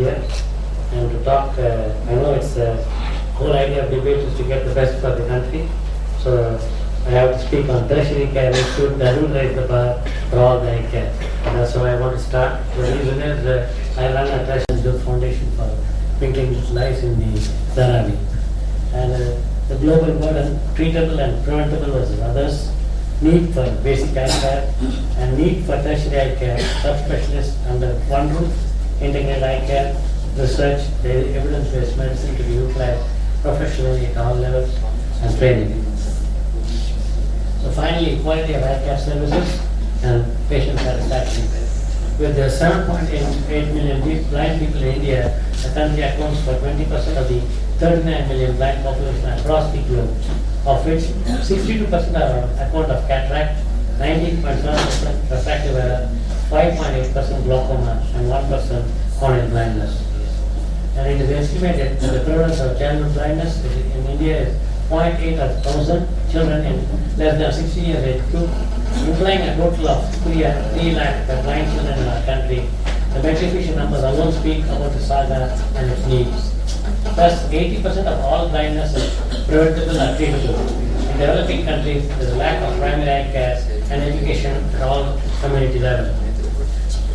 here and to talk. I know it's the whole idea of debate is to get the best for the country. So I have to speak on tertiary care institute that will raise the bar for all the eye care. And that's how I want to start. The reason is I run a Natarajan foundation for bringing lives in the Dharavi. And the global burden, treatable and preventable versus others, need for basic eye care and need for tertiary eye care, subspecialists under one roof, integrated eye care, research, evidence-based medicine to be utilized professionally at all levels, and training. So finally, quality of eye care services and patient satisfaction. With the 7.8 million blind people in India, the country accounts for 20% of the 39 million blind population across the globe, of which 62% are on account of cataract, 19.7% refractive error, 5.8% glaucoma, and 1% corneal blindness. And it is estimated that the prevalence of childhood blindness in India is 0.8 of 1,000 children in less than 16 years age group, implying a total of 3 lakh blind children in our country. The beneficiary numbers alone speak about the saga and its needs. Thus, 80% of all blindness is preventable and treatable. In developing countries, there is a lack of primary eye care and education at all community level.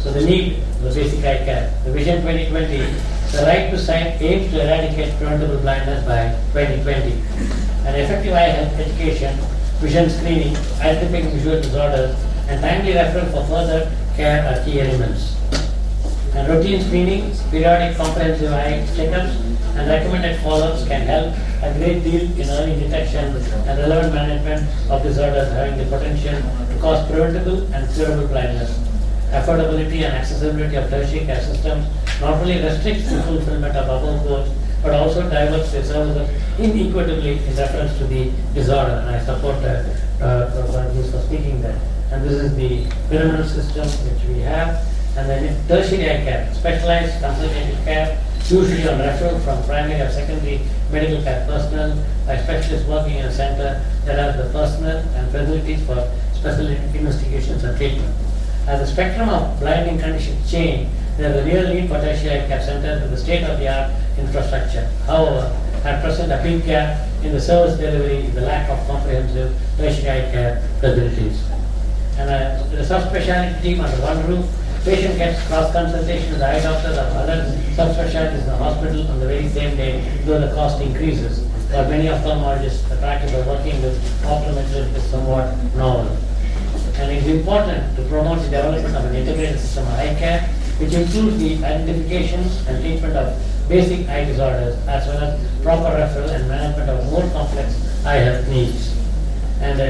So the need for the basic eye care. The Vision 2020, the right to sight aims to eradicate preventable blindness by 2020. An effective eye health education, vision screening, eye-tripping visual disorders, and timely referral for further care are key elements. And routine screening, periodic comprehensive eye checkups, and recommended follow-ups can help a great deal in early detection and relevant management of disorders having the potential to cause preventable and curable blindness. Affordability and accessibility of tertiary care systems not only restricts the fulfillment of above goals, but also diverts the services inequitably in reference to the disorder. And I support Professor for speaking there. And this is the pyramidal system which we have. And then tertiary eye care, specialized consultative care, usually on referral from primary or secondary medical care personnel by specialists working in a center that has the personnel and facilities for special investigations and treatment. As the spectrum of blinding conditions change, there is a real need for tertiary eye care centers with the state-of-the-art infrastructure. However, at present, a big gap in the service delivery is the lack of comprehensive tertiary eye care facilities. And the subspecialty team under one roof, patient gets cross-consultation with the eye doctors of other subspecialties in the hospital on the very same day, though the cost increases. For many ophthalmologists, the practice of working with optometrists is somewhat novel. And it is important to promote the development of an integrated system of eye care, which includes the identification and treatment of basic eye disorders, as well as proper referral and management of more complex eye health needs. And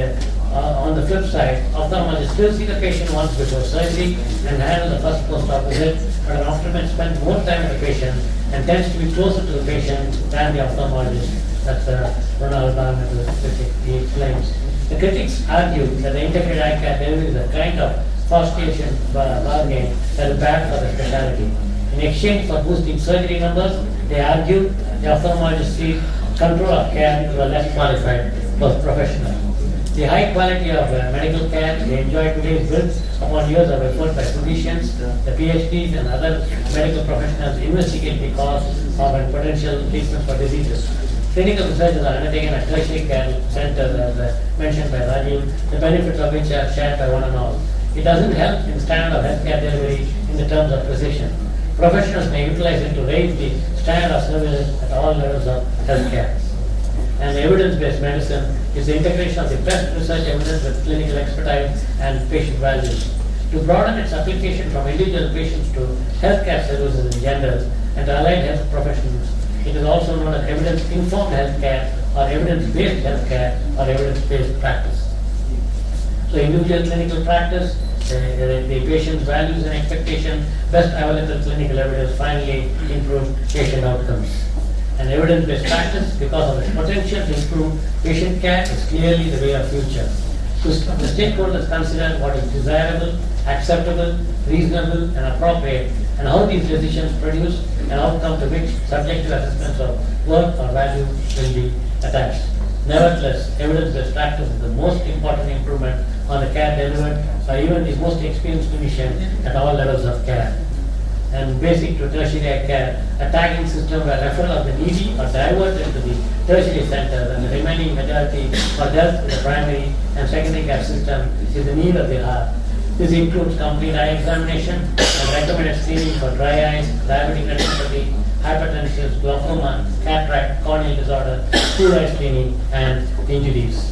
on the flip side, ophthalmologists still see the patient once before surgery and handle the first post-op visit, but an optometrist spends more time with the patient and tends to be closer to the patient than the ophthalmologist. That's Ronald Barnett, he explains. The critics argue that the integrated eye care delivery is a kind of cost-efficient bargain that is bad for the specialty. In exchange for boosting surgery numbers, they argue the ophthalmologist sees control of care to a less qualified professional. The high quality of medical care they enjoy today is built upon years of effort by physicians, the PhDs, and other medical professionals investigate the cause of and potential treatments for diseases. Clinical researches are undertaken at tertiary care centers, as mentioned by Rajiv, the benefits of which are shared by one and all. It doesn't help in standard of healthcare delivery in the terms of precision. Professionals may utilize it to raise the standard of services at all levels of healthcare. And evidence-based medicine is the integration of the best research evidence with clinical expertise and patient values. To broaden its application from individual patients to healthcare services in general and to allied health professionals, it is also known as evidence-informed healthcare or evidence-based healthcare or evidence-based practice. So individual clinical practice, the patient's values and expectations, best available clinical evidence finally improve patient outcomes. And evidence-based practice, because of its potential to improve patient care, is clearly the way of future. So the stakeholders consider what is desirable, acceptable, reasonable, and appropriate, and how these decisions produce an outcome to which subjective assessments of worth or value will be attached. Nevertheless, evidence-based practice is the most important improvement on the care delivered by even the most experienced clinician at all levels of care. and basic to tertiary eye care, a tagging system where referral of the needy are diverted to the tertiary centers and the remaining majority are dealt with the primary and secondary care system is the need of the hour. This includes complete eye examination and recommended screening for dry eyes, diabetic retinopathy, hypertension, glaucoma, cataract, corneal disorder, poor eye screening, and injuries.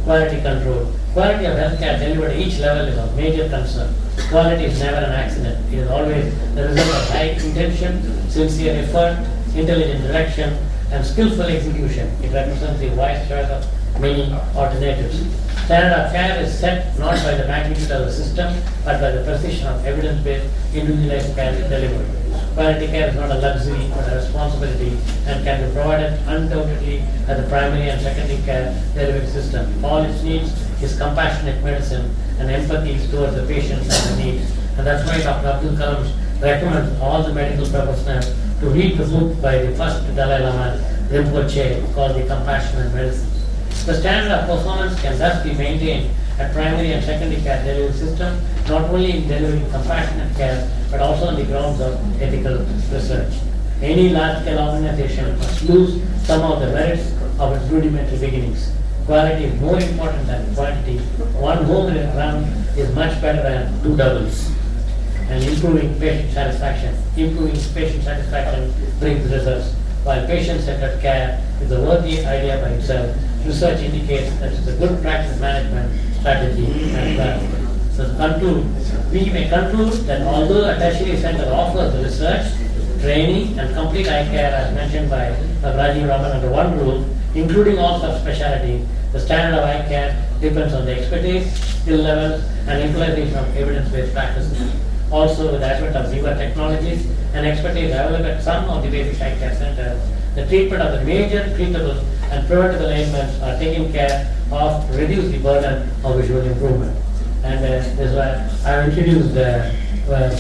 Quality control. Quality of healthcare delivered at each level is of major concern. Quality is never an accident. It is always the result of high intention, sincere effort, intelligent direction, and skillful execution. It represents the wise choice of many alternatives. Standard of care is set not by the magnitude of the system, but by the precision of evidence-based individualized care delivered. Quality care is not a luxury but a responsibility and can be provided undoubtedly at the primary and secondary care delivery system. All it needs is compassionate medicine and empathy towards the patients and the needs. And that's why Dr. Abdul Kalam recommends all the medical professionals to read the book by the first Dalai Lama Rinpoche called The Compassionate Medicine. The standard of performance can thus be maintained at primary and secondary care delivery system, not only in delivering compassionate care, but also on the grounds of ethical research. Any large-scale organization must lose some of the merits of its rudimentary beginnings. Quality is more important than quantity. One home run is much better than two doubles. And improving patient satisfaction. Improving patient satisfaction brings results. While patient-centered care is a worthy idea by itself, research indicates that it's a good practice management strategy as well. So to conclude, we may conclude that although a tertiary center offers research, training, and complete eye care as mentioned by Rajiv Raman under one roof, including all subspecialties, the standard of eye care depends on the expertise, skill levels, and implementation of evidence-based practices. Also, with the advent of newer technologies and expertise available at some of the basic eye care centers, the treatment of the major treatable and preventable ailments are taken care of to reduce the burden of visual improvement. And that's why I have introduced the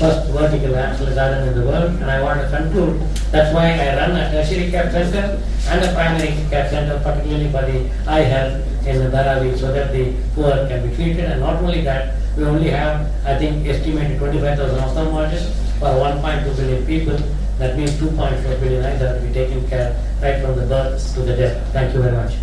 first vertical axillary garden in the world, and I want to conclude that's why I run a tertiary care center and a primary care center, particularly for the eye health in Dharavi, so that the poor can be treated. And not only that, we only have, I think, estimated 25,000 ophthalmologists for 1.2 billion people. That means 2.4 billion eyes have to be taken care right from the birth to the death. Thank you very much.